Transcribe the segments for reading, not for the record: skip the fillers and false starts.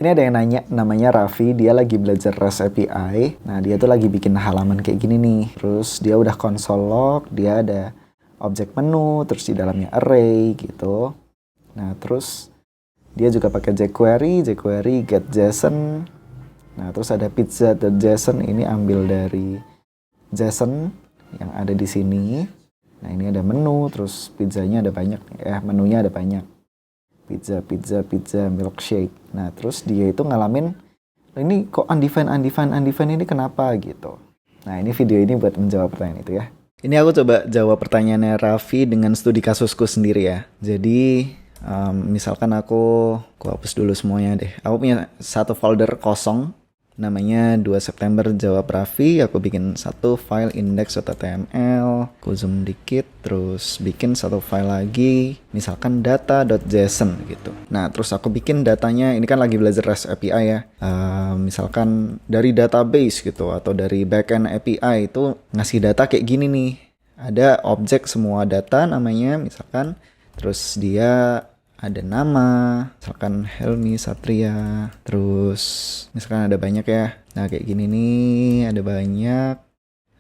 Ini ada yang nanya, namanya Raffi, dia lagi belajar REST API. Nah, dia tuh lagi bikin halaman kayak gini nih. Terus dia udah console log, dia ada objek menu, terus di dalamnya array gitu. Nah, terus dia juga pakai jQuery get JSON. Nah, terus ada pizza.json, ini ambil dari JSON yang ada di sini. Nah, ini ada menu, terus pizzanya ada banyak, menunya ada banyak. Pizza, milkshake. Nah, terus dia itu ngalamin, ini kok undefined ini kenapa gitu. Nah, ini video ini buat menjawab pertanyaan itu ya. Ini aku coba jawab pertanyaannya Raffi dengan studi kasusku sendiri ya. Jadi, misalkan aku hapus dulu semuanya deh. Aku punya satu folder kosong, namanya 2 September jawab Raffi. Aku bikin satu file index.html, aku zoom dikit, terus bikin satu file lagi, misalkan data.json gitu. Nah, terus aku bikin datanya, ini kan lagi belajar REST API ya, misalkan dari database gitu, atau dari backend API itu ngasih data kayak gini nih. Ada objek semua data namanya, misalkan, terus dia ada nama, misalkan Helmi Satria, terus misalkan ada banyak ya. Nah, kayak gini nih, ada banyak.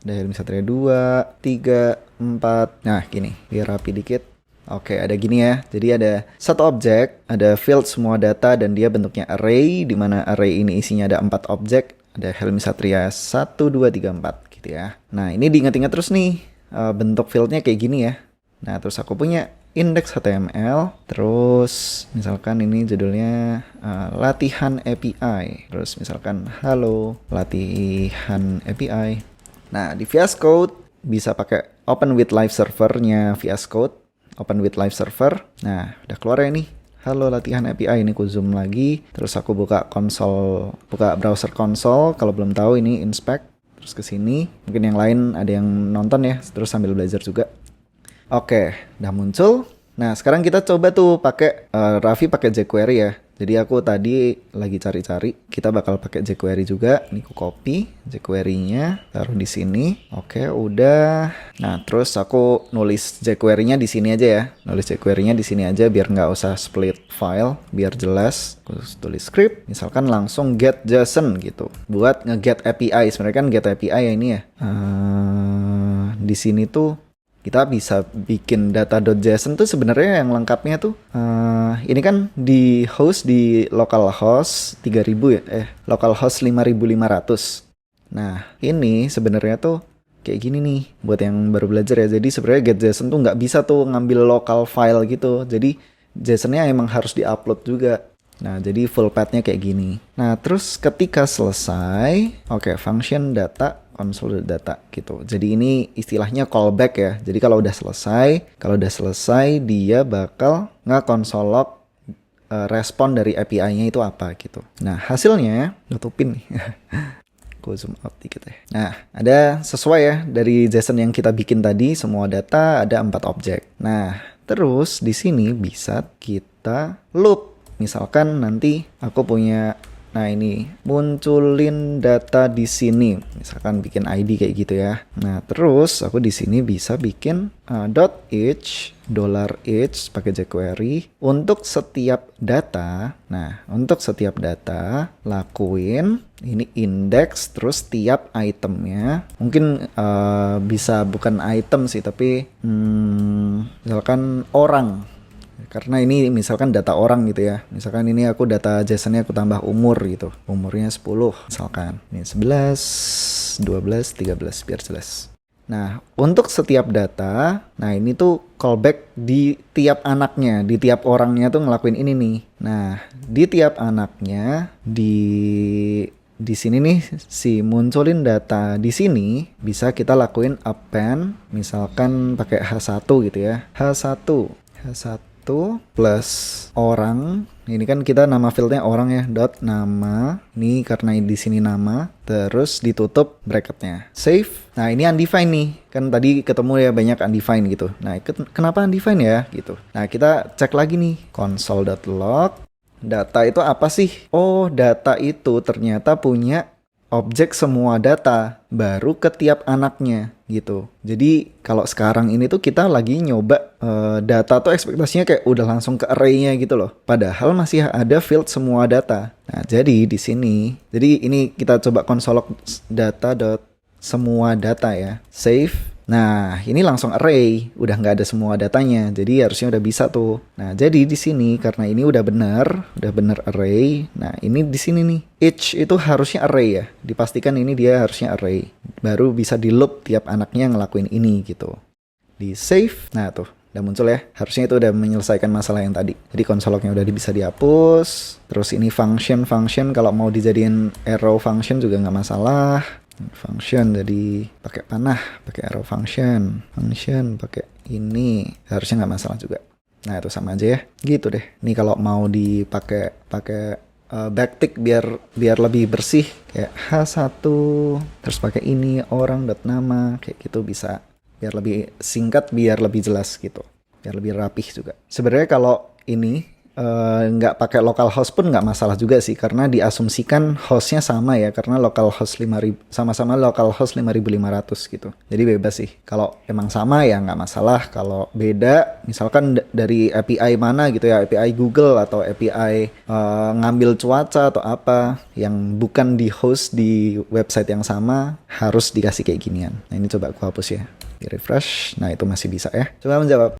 Ada Helmi Satria 2, 3, 4. Nah, gini, biar rapi dikit. Oke, ada gini ya. Jadi ada satu objek, ada field semua data, dan dia bentuknya array, di mana array ini isinya ada 4 objek. Ada Helmi Satria 1, 2, 3, 4 gitu ya. Nah, ini diingat-ingat terus nih, bentuk fieldnya kayak gini ya. Nah, terus aku punya index HTML, terus misalkan ini judulnya latihan API, terus misalkan halo latihan API. Nah, di VS Code bisa pakai Open with Live Server-nya VS Code, Open with Live Server. Nah, udah keluar ya nih, halo latihan API. Ini aku zoom lagi, terus aku buka konsol, buka browser konsol. Kalau belum tahu ini inspect, terus ke sini. Mungkin yang lain ada yang nonton ya, terus sambil belajar juga. Oke, udah muncul. Nah, sekarang kita coba tuh pakai Raffi pakai jQuery ya. Jadi aku tadi lagi cari-cari, kita bakal pakai jQuery juga. Ini aku copy jQuery-nya, taruh di sini. Oke, udah. Nah, terus aku nulis jQuery-nya di sini aja ya. Nulis jQuery-nya di sini aja biar nggak usah split file, biar jelas. Aku tulis script, misalkan langsung get JSON gitu. Buat nge-get API. Sebenarnya kan get API ya ini ya. Di sini tuh kita bisa bikin data.json tuh sebenarnya yang lengkapnya tuh ini kan di host di localhost 3000 ya, localhost 5500. Nah, ini sebenarnya tuh kayak gini nih buat yang baru belajar ya. Jadi sebenarnya get.json tuh nggak bisa tuh ngambil local file gitu. Jadi JSON-nya emang harus diupload juga. Nah, jadi full path-nya kayak gini. Nah, terus ketika selesai, oke, function data console data gitu. Jadi ini istilahnya callback ya. Jadi kalau udah selesai dia bakal nge-console log respon dari API-nya itu apa gitu. Nah, hasilnya tutupin nih. Gue zoom out dikit ya. Nah, ada sesuai ya dari JSON yang kita bikin tadi, semua data ada 4 objek. Nah, terus di sini bisa kita loop. Misalkan nanti aku punya, nah ini munculin data di sini, misalkan bikin ID kayak gitu ya. Nah, terus aku di sini bisa bikin .each pakai jQuery untuk setiap data. Nah, untuk setiap data lakuin ini index, terus tiap itemnya mungkin bisa bukan item sih, tapi misalkan orang. Karena ini misalkan data orang gitu ya. Misalkan ini aku data JSON-nya aku tambah umur gitu. Umurnya 10 misalkan. Ini 11, 12, 13 biar jelas. Nah, untuk setiap data, nah ini tuh callback di tiap anaknya, di tiap orangnya tuh ngelakuin ini nih. Nah, di tiap anaknya di sini nih si munculin data di sini bisa kita lakuin append misalkan pakai H1 gitu ya. H1 plus orang, ini kan kita nama fieldnya orang ya, dot nama, ini karena di sini nama, terus ditutup bracketnya, save. Nah, ini undefined nih, kan tadi ketemu ya banyak undefined gitu. Nah, kenapa undefined ya gitu. Nah, kita cek lagi nih, console.log, data itu apa sih? Oh, data itu ternyata punya objek semua data baru ke tiap anaknya gitu. Jadi kalau sekarang ini tuh kita lagi nyoba data tuh ekspektasinya kayak udah langsung ke array-nya gitu loh. Padahal masih ada field semua data. Nah, jadi di sini, jadi ini kita coba konsolok data dot semua data ya. Save. Nah, ini langsung array, udah nggak ada semua datanya, jadi harusnya udah bisa tuh. Nah, jadi di sini karena ini udah bener array. Nah, ini di sini nih, each itu harusnya array ya, dipastikan ini dia harusnya array. Baru bisa di loop tiap anaknya ngelakuin ini gitu. Di save, nah tuh, udah muncul ya. Harusnya itu udah menyelesaikan masalah yang tadi. Jadi konsoloknya udah bisa dihapus. Terus ini function kalau mau dijadiin arrow function juga nggak masalah. Function jadi pakai panah, pakai arrow function pakai ini harusnya nggak masalah juga. Nah itu sama aja ya, gitu deh. Ini kalau mau dipakai backtick biar lebih bersih kayak H1 terus pakai ini orang nama kayak gitu bisa, biar lebih singkat, biar lebih jelas gitu, biar lebih rapih juga. Sebenarnya kalau ini nggak pakai localhost pun nggak masalah juga sih, karena diasumsikan hostnya sama ya, karena localhost 5000 sama-sama localhost 5500 gitu. Jadi bebas sih. Kalau emang sama ya nggak masalah. Kalau beda, misalkan dari API mana gitu ya, API Google atau API ngambil cuaca atau apa yang bukan di host di website yang sama, harus dikasih kayak ginian. Nah ini coba aku hapus ya, di refresh. Nah itu masih bisa ya. Coba menjawab.